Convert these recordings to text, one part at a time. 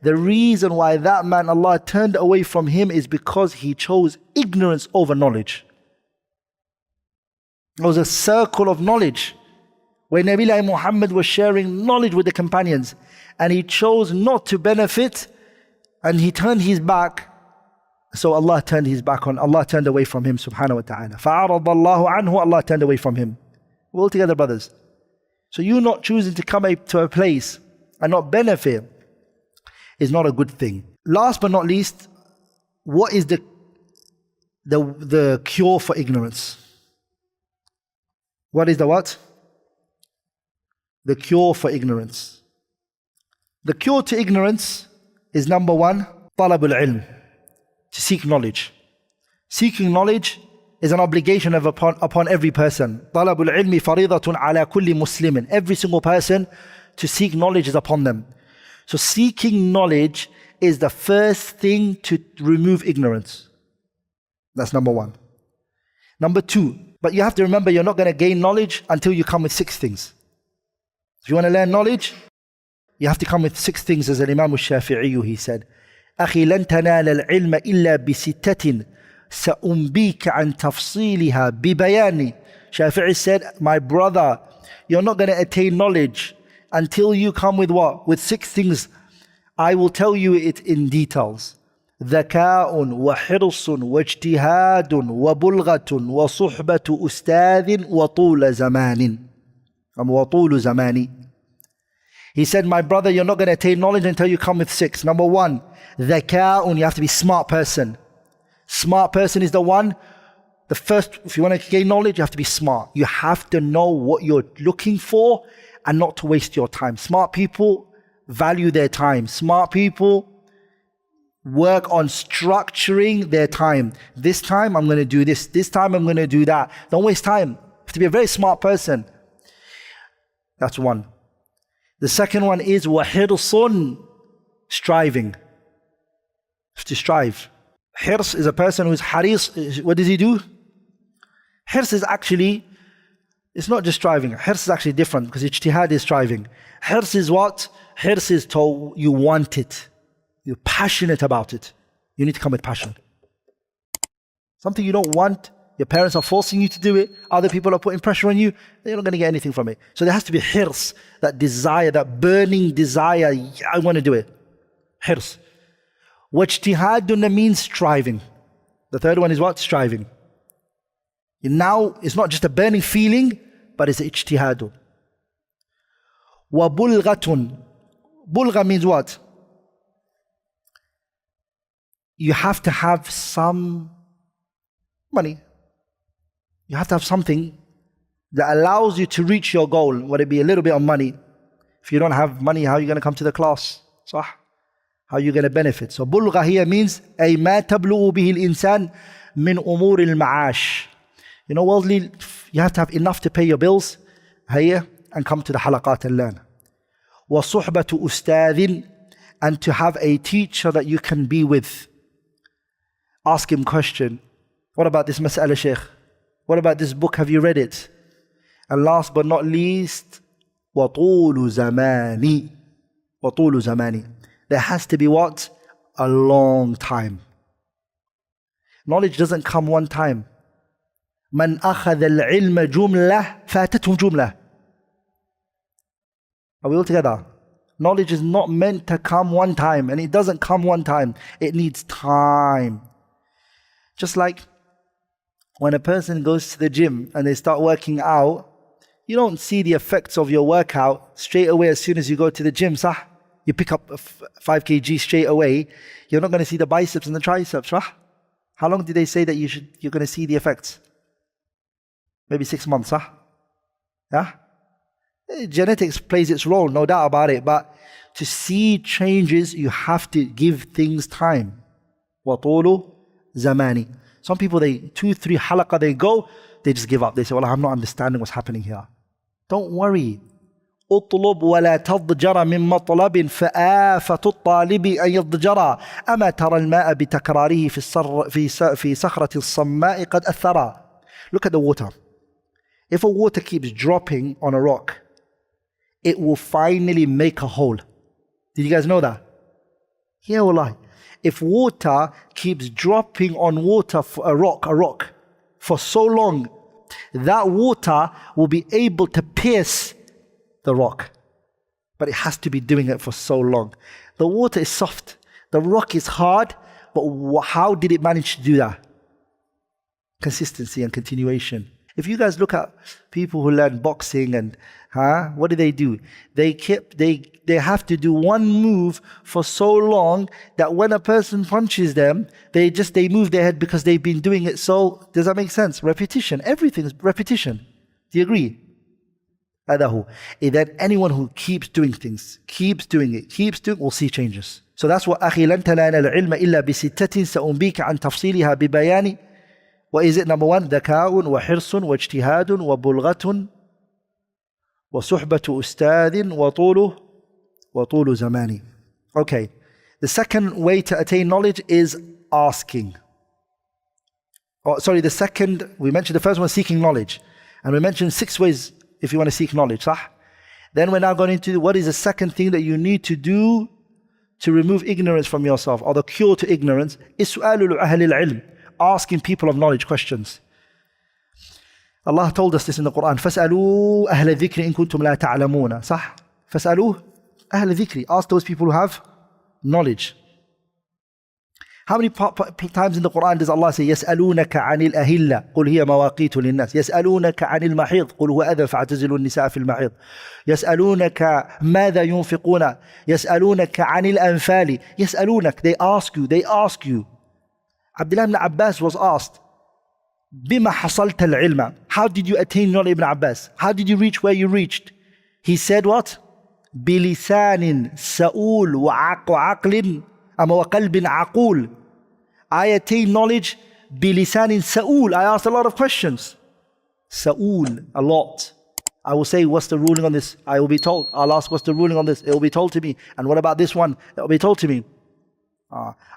the reason why that man, Allah turned away from him, is because he chose ignorance over knowledge. It was a circle of knowledge where Nabi Muhammad was sharing knowledge with the companions, and he chose not to benefit, and he turned his back. So Allah turned away from him, subhanahu wa ta'ala. فَأَعْرَضَ اللَّهُ عَنْهُ, Allah turned away from him. We're all together, brothers. So you not choosing to come to a place and not benefit is not a good thing. Last but not least, what is the cure for ignorance? What is the what? The cure for ignorance. The cure to ignorance is number one, talabul ilm, to seek knowledge. Seeking knowledge is an obligation upon every person. Talabul ilmi faridatun ala kulli muslimin. Every single person, to seek knowledge is upon them. So seeking knowledge is the first thing to remove ignorance. That's number one. Number two, but you have to remember, you're not going to gain knowledge until you come with 6 things. If you want to learn knowledge, you have to come with 6 things, as Imam al-Shafi'i, he said, أخي لن تنال العلم إلا بستة سأنبيك عن تفصيلها ببياني. Shafi'i said, my brother, you're not going to attain knowledge until you come with what? With 6 things. I will tell you it in details. ذكاء وحرص واجتهاد وبلغة وصحبة أستاذ وطول زمان. وطول زماني. He said, my brother, you're not going to attain knowledge until you come with 6. Number 1, ذكاء, you have to be a smart person. Smart person is the one, the first, if you want to gain knowledge, you have to be smart. You have to know what you're looking for and not to waste your time. Smart people value their time. Smart people work on structuring their time. This time I'm going to do this. This time I'm going to do that. Don't waste time. You have to be a very smart person. That's one. The second one is وَحِرْصٌ, striving. You have to strive. Hirs is a person who's haris. What does he do? Hirs is actually, it's not just striving. Hirs is actually different, because ijtihad is striving. Hirs is what? Hirs is to, you want it. You're passionate about it. You need to come with passion. Something you don't want, your parents are forcing you to do it, other people are putting pressure on you, they're not going to get anything from it. So there has to be hirs, that desire, that burning desire, I want to do it. Hirs. Wajtihadun means striving. The third one is what? Striving. And now it's not just a burning feeling, but it's ijtihadun. Wa bulghatun. Bulgha means what? You have to have some money. You have to have something that allows you to reach your goal, whether it be a little bit of money. If you don't have money, how are you going to come to the class? Sah? How are you going to benefit? So bulgha here means أي ما تبلغ به الإنسان من أمور المعاش. You know, worldly, you have to have enough to pay your bills here and come to the halaqat and learn. وصحبة أستاذ, and to have a teacher that you can be with. Ask him question. What about this mas'ala, Shaykh? What about this book? Have you read it? And last but not least, وطول زماني. وطول زماني. There has to be what? A long time. Knowledge doesn't come one time. من أخذ العلم جملة فاتته جملة. Are we all together? Knowledge is not meant to come one time, and it doesn't come one time. It needs time. Just like when a person goes to the gym and they start working out, you don't see the effects of your workout straight away as soon as you go to the gym, sah? You pick up 5 kg straight away, you're not going to see the biceps and the triceps, right? How long did they say that you're going to see the effects? Maybe 6 months, huh? Yeah? Genetics plays its role, no doubt about it, but to see changes, you have to give things time. وَطُولُ زَمَانِ. Some people, 2-3 halaqah, they go, they just give up. They say, well, I'm not understanding what's happening here. Don't worry. اطلب ولا تضجر من مطلب فآفة الطالب أن يضجر أما ترى الماء بتكراره في صخرة الصماء قد أثرا. Look at the water. If a water keeps dropping on a rock, it will finally make a hole. Did you guys know that? Yeah, wallahi. If water keeps dropping on water for a rock, for so long, that water will be able to pierce the rock. But it has to be doing it for so long. The water is soft, the rock is hard, but how did it manage to do that? Consistency and continuation. If you guys look at people who learn boxing and what do? They have to do one move for so long that when a person punches them, they move their head because they've been doing it. So does that make sense? Repetition. Everything is repetition. Do you agree? Then anyone who keeps doing things, keeps doing, will see changes. So that's what أخي لن تنال العلم إلا بستة سأنبيك عن تفصيلها ببيان. What is it? Number one, ذكاء وحرص واجتهاد وبلغة وصحبة أستاذ وطول زمان. Okay. The second way to attain knowledge is asking. We mentioned the first one, seeking knowledge. And we mentioned 6 ways if you want to seek knowledge. صح? Then we're now going into what is the second thing that you need to do to remove ignorance from yourself, or the cure to ignorance, is سؤال أهل العلم. Asking people of knowledge questions. Allah told us this in the Qur'an. فَاسْأَلُوا أَهْلَ الذِّكْرِ إِن كُنتُمْ لَا تَعْلَمُونَ. صح? فَاسْأَلُوا أَهْلَ الذِّكْرِ. Ask those people who have knowledge. How many times in the Qur'an does Allah say يَسْأَلُونَكَ عَنِ الْأَهِلَّةِ قُلْ هِيَ مَوَاقِيتُ لِلنَّاسِ يَسْأَلُونَكَ عَنِ الْمَحِيضِ قُلْ هُوَ أَذًى فَاعْتَزِلُوا النِّسَاءَ فِي الْمَحِيضِ يَسْأَلُونَكَ مَاذَا يُنْفِقُونَ يَسْأَلُونَكَ عَنِ الْأَنْفَالِ يَسْأَلُونَك. They ask you. Abdullah ibn Abbas was asked, بِمَا حَصَلْتَ الْعِلْمَ. How did you attain knowledge, Ibn Abbas? How did you reach where you reached? He said what? بِلِسَانٍ سَؤُولٍ وَعَقْلٍ وَقَلْبٍ عَقُولٍ. I attained knowledge بِلِسَانٍ سَؤُولٍ. I asked a lot of questions. Sa'ul, a lot. I will say, what's the ruling on this? I will be told. I'll ask, what's the ruling on this? It will be told to me. And what about this one? It will be told to me.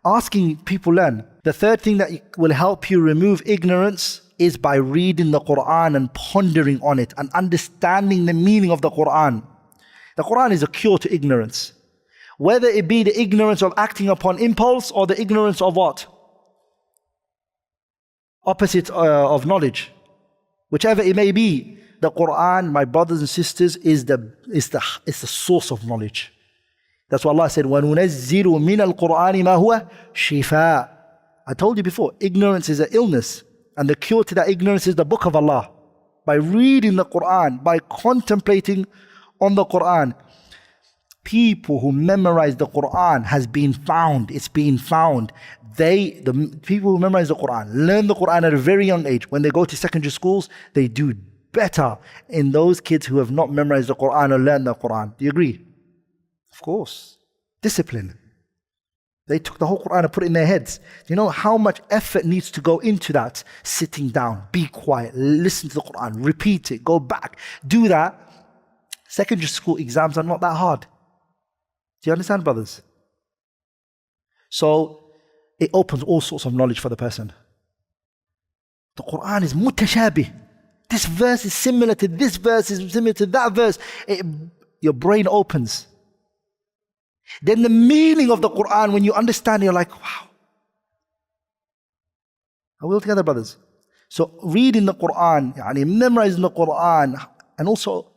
Asking people learn. The third thing that will help you remove ignorance is by reading the Qur'an and pondering on it and understanding the meaning of the Qur'an. The Qur'an is a cure to ignorance. Whether it be the ignorance of acting upon impulse or the ignorance of what? Opposite of knowledge. Whichever it may be, the Qur'an, my brothers and sisters, is the source of knowledge. That's what Allah said, وَنُنَزِّلُ مِنَ الْقُرْآنِ مَا هُوَ شِفَاء. I told you before, ignorance is an illness. And the cure to that ignorance is the book of Allah. By reading the Qur'an, by contemplating on the Qur'an. People who memorize the Qur'an has been found. It's been found. The people who memorize the Qur'an, learn the Qur'an at a very young age. When they go to secondary schools, they do better in those kids who have not memorized the Qur'an or learned the Qur'an. Do you agree? Of course. Discipline. They took the whole Qur'an and put it in their heads. You know how much effort needs to go into that? Sitting down, be quiet, listen to the Qur'an, repeat it, go back. Do that. Secondary school exams are not that hard. Do you understand, brothers? So, it opens all sorts of knowledge for the person. The Qur'an is mutashabih. This verse is similar to this verse, is similar to that verse. Your brain opens. Then the meaning of the Qur'an, when you understand, you're like, wow. Are we all together, brothers? So reading the Qur'an, memorizing the Qur'an, and also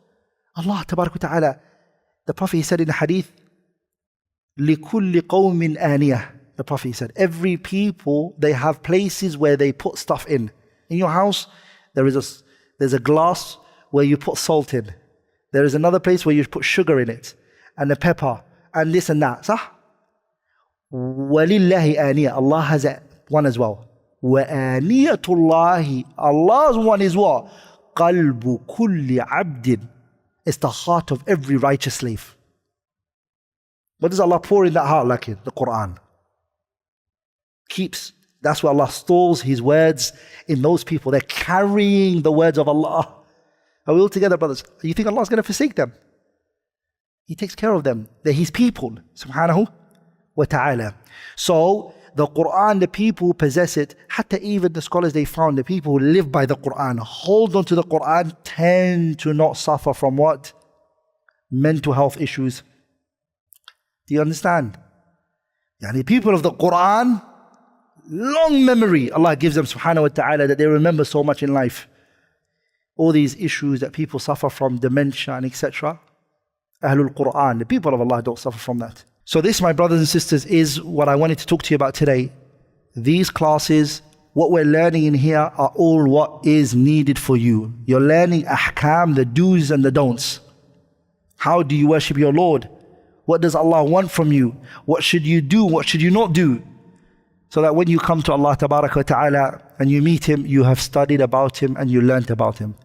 Allah Tabarak wa Ta'ala, the Prophet, he said in the hadith, لِكُلِّ قَوْمٍ آنِيَةٍ. The Prophet, he said, every people, they have places where they put stuff in. In your house, there's a glass where you put salt in. There is another place where you put sugar in it, and a pepper, and this and that. صح? وَلِلَّهِ آنِيَةً. Allah has one as well. وَآنِيَةُ اللَّهِ. Allah's one is what? قَلْبُ كُلِّ عَبْدٍ. It's the heart of every righteous slave. What does Allah pour in that heart like it? The Qur'an. That's why Allah stores His words in those people. They're carrying the words of Allah. Are we all together, brothers? You think Allah's going to forsake them? He takes care of them. They're His people, subhanahu wa ta'ala. So, the Qur'an, the people who possess it, hatta even the scholars they found, the people who live by the Qur'an, hold on to the Qur'an, tend to not suffer from what? Mental health issues. Do you understand? Yani people of the Qur'an, long memory Allah gives them subhanahu wa ta'ala, that they remember so much in life. All these issues that people suffer from, dementia and etc. Ahlul Qur'an, the people of Allah don't suffer from that. So this, my brothers and sisters, is what I wanted to talk to you about today. These classes, what we're learning in here are all what is needed for you. You're learning ahkam, the do's and the don'ts. How do you worship your Lord? What does Allah want from you? What should you do? What should you not do? So that when you come to Allah Tabaraka wa Ta'ala and you meet Him, you have studied about Him and you learnt about Him.